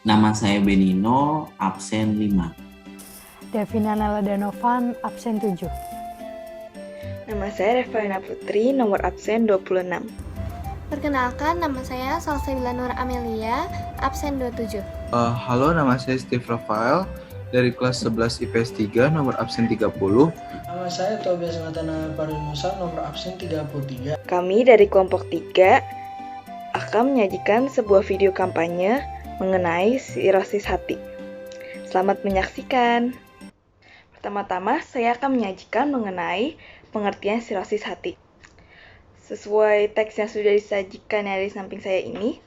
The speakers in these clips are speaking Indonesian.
Nama saya Benino, absen 5. Devina Nela Danovan, absen 7. Nama saya Revalina Putri, nomor absen 26. Perkenalkan, nama saya Salsabila Nur Amelia, absen 27. Halo, nama saya Steve Rafael dari kelas 11 IPS 3, nomor absen 30. Nama saya Tobias Natana Parinusa, nomor absen 33. Kami dari kelompok 3 akan menyajikan sebuah video kampanye mengenai sirosis hati. Selamat menyaksikan. Pertama-tama, saya akan menyajikan mengenai pengertian sirosis hati. Sesuai teks yang sudah disajikan dari samping saya ini,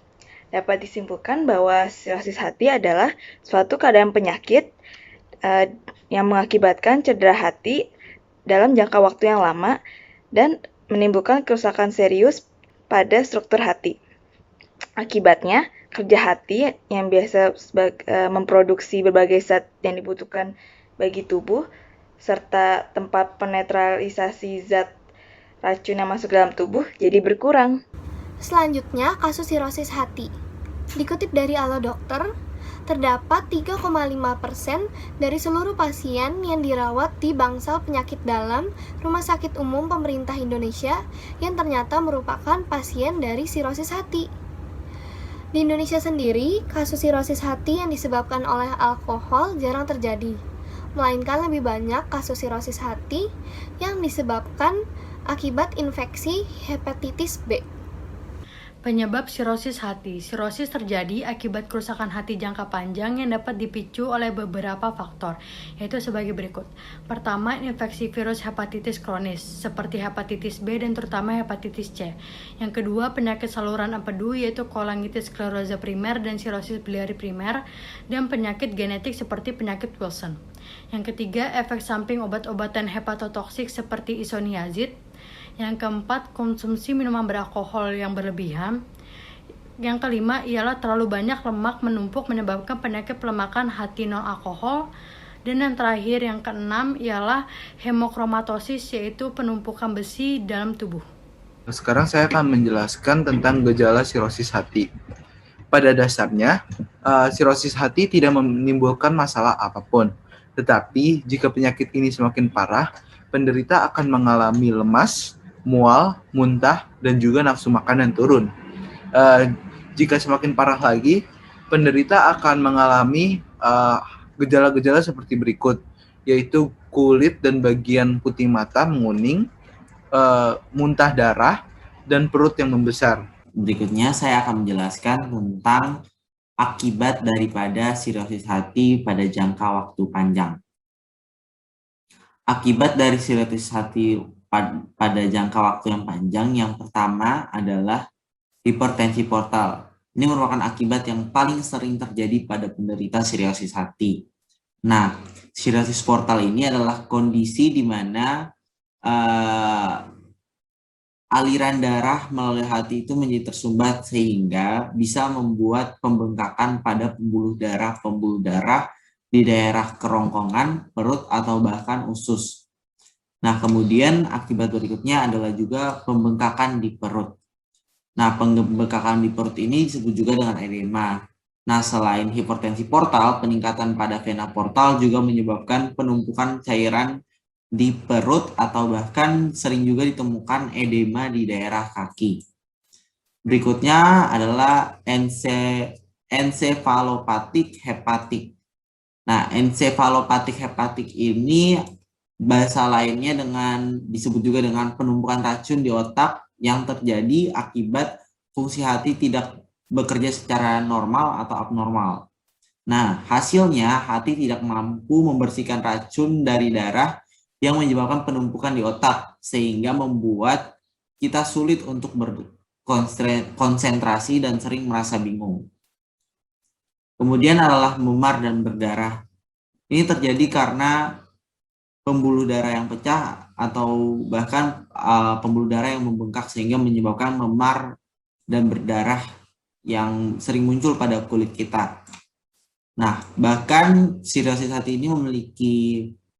dapat disimpulkan bahwa sirosis hati adalah suatu keadaan penyakit yang mengakibatkan cedera hati dalam jangka waktu yang lama dan menimbulkan kerusakan serius pada struktur hati. Akibatnya, kerja hati yang biasa memproduksi berbagai zat yang dibutuhkan bagi tubuh, serta tempat penetralisasi zat racun yang masuk dalam tubuh jadi berkurang. Selanjutnya, kasus sirosis hati. Dikutip dari Alo Dokter, terdapat 3,5% dari seluruh pasien yang dirawat di bangsal penyakit dalam Rumah Sakit Umum Pemerintah Indonesia yang ternyata merupakan pasien dari sirosis hati. Di Indonesia sendiri, kasus sirosis hati yang disebabkan oleh alkohol jarang terjadi, melainkan lebih banyak kasus sirosis hati yang disebabkan akibat infeksi hepatitis B. Penyebab sirosis hati. Sirosis terjadi akibat kerusakan hati jangka panjang yang dapat dipicu oleh beberapa faktor, yaitu sebagai berikut. Pertama, infeksi virus hepatitis kronis, seperti hepatitis B dan terutama hepatitis C. Yang kedua, penyakit saluran empedu, yaitu kolangitis sklerosa primer dan sirosis biliari primer, dan penyakit genetik seperti penyakit Wilson. Yang ketiga, efek samping obat-obatan hepatotoksik seperti isoniazid. Yang keempat, konsumsi minuman beralkohol yang berlebihan. Yang kelima ialah terlalu banyak lemak menumpuk menyebabkan penyakit pelemakan hati non-alkohol. Dan yang terakhir, yang keenam, ialah hemokromatosis, yaitu penumpukan besi dalam tubuh. Sekarang saya akan menjelaskan tentang gejala sirosis hati. Pada dasarnya, sirosis hati tidak menimbulkan masalah apapun. Tetapi, jika penyakit ini semakin parah, penderita akan mengalami lemas, mual, muntah, dan juga nafsu makan yang turun. Jika semakin parah lagi, penderita akan mengalami gejala-gejala seperti berikut, yaitu kulit dan bagian putih mata menguning, muntah darah, dan perut yang membesar. Berikutnya saya akan menjelaskan tentang akibat daripada sirosis hati pada jangka waktu panjang. Akibat dari sirosis hati pada jangka waktu yang panjang, yang pertama adalah hipertensi portal. Ini merupakan akibat yang paling sering terjadi pada penderita sirosis hati. Nah, sirosis portal ini adalah kondisi di mana aliran darah melalui hati itu menjadi tersumbat sehingga bisa membuat pembengkakan pada pembuluh darah di daerah kerongkongan, perut, atau bahkan usus. Nah, kemudian akibat berikutnya adalah juga pembengkakan di perut. Nah, pembengkakan di perut ini disebut juga dengan edema. Nah, selain hipertensi portal, peningkatan pada vena portal juga menyebabkan penumpukan cairan di perut atau bahkan sering juga ditemukan edema di daerah kaki. Berikutnya adalah ensefalopatik hepatik. Nah, ensefalopatik hepatik ini bahasa lainnya disebut juga dengan penumpukan racun di otak yang terjadi akibat fungsi hati tidak bekerja secara normal atau abnormal. Nah, hasilnya hati tidak mampu membersihkan racun dari darah yang menyebabkan penumpukan di otak, sehingga membuat kita sulit untuk berkonsentrasi dan sering merasa bingung. Kemudian adalah memar dan berdarah. Ini terjadi karena pembuluh darah yang pecah atau bahkan pembuluh darah yang membengkak sehingga menyebabkan memar dan berdarah yang sering muncul pada kulit kita. Nah, bahkan sirosis hati ini memiliki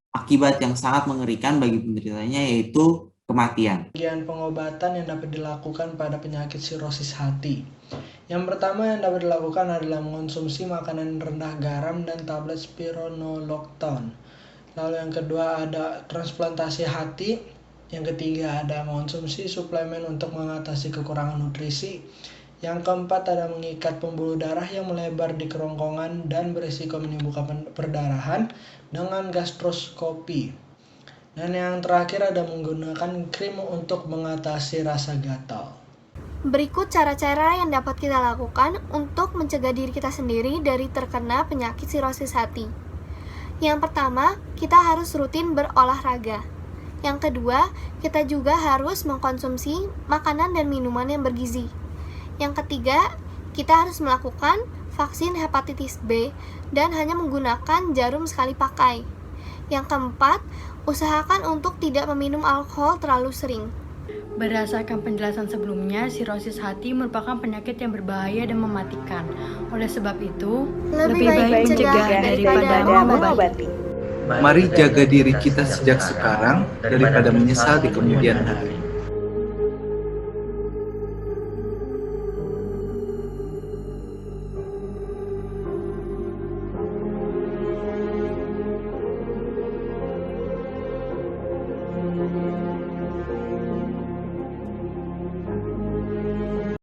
akibat yang sangat mengerikan bagi penderitanya, yaitu kematian. Bagian pengobatan yang dapat dilakukan pada penyakit sirosis hati. Yang pertama yang dapat dilakukan adalah mengonsumsi makanan rendah garam dan tablet spironolactone. Lalu yang kedua ada transplantasi hati. Yang ketiga ada mengonsumsi suplemen untuk mengatasi kekurangan nutrisi. Yang keempat ada mengikat pembuluh darah yang melebar di kerongkongan dan berisiko menimbulkan perdarahan dengan gastroskopi. Dan yang terakhir ada menggunakan krim untuk mengatasi rasa gatal. Berikut cara-cara yang dapat kita lakukan untuk mencegah diri kita sendiri dari terkena penyakit sirosis hati. Yang pertama, kita harus rutin berolahraga. Yang kedua, kita juga harus mengkonsumsi makanan dan minuman yang bergizi. Yang ketiga, kita harus melakukan vaksin hepatitis B dan hanya menggunakan jarum sekali pakai. Yang keempat, usahakan untuk tidak meminum alkohol terlalu sering. Berdasarkan penjelasan sebelumnya, sirosis hati merupakan penyakit yang berbahaya dan mematikan. Oleh sebab itu, Lebih baik mencegah daripada mengobati. Mari jaga diri kita sejak sekarang daripada menyesal di kemudian hari.